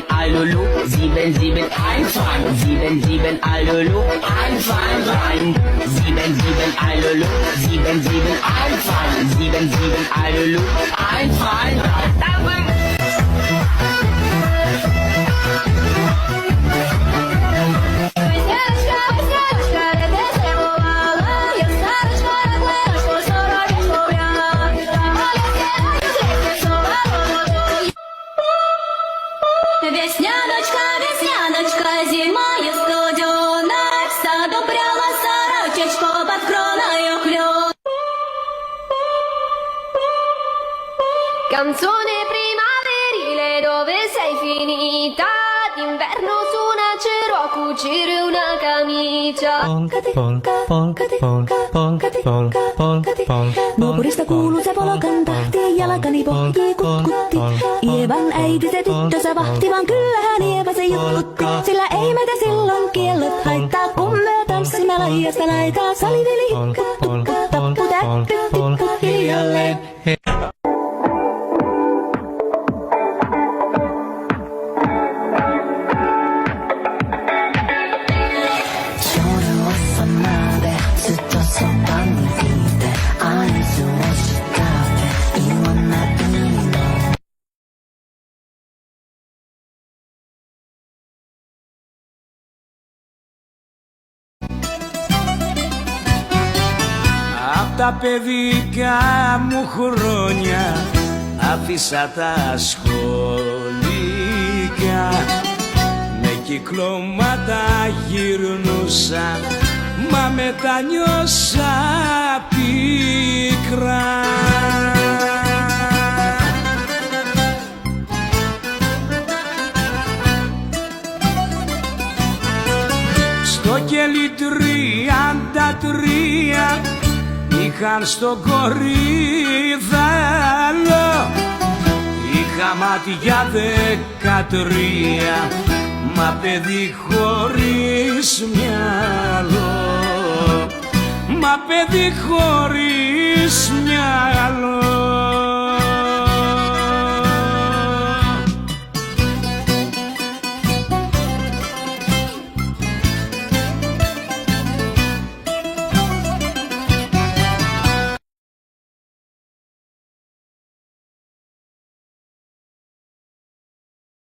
sieben, Alulu, 7, 7, einfahren, 7, 7, Alulu, einfahren rein, 7, 7, Alulu, 7, 7, einfahren, 7, 7, Alulu, einfahren rein. Весняночка, весняночка, зимою студеной, в саду пряла сорочечку под кроною клен. Canzone primaverile, dove sei finita? D'inverno su una cero a cucire una camicia. Nuopurista kuuluu se polokan tahti, jalkani pohjii kutkutti. Ievan äiti se tyttönsä vahti, vaan kyllähän Ieva se juttutti. Sillä ei meitä silloin kiellot haittaa, kun me tanssimme laijasta laitaa. Saliveli, tukka, tappu, täppy, tikku, hiljalleen. Απ' τα παιδικά μου χρόνια άφησα τα σχολικά, με κυκλώματα γυρνούσα, μα μετανιώσα πίκρα. Στο κελί 33 είχαν στο κορίδαλο, είχα μάτια 13, μα παιδί χωρίς μυαλό, μα παιδί χωρίς μυαλό.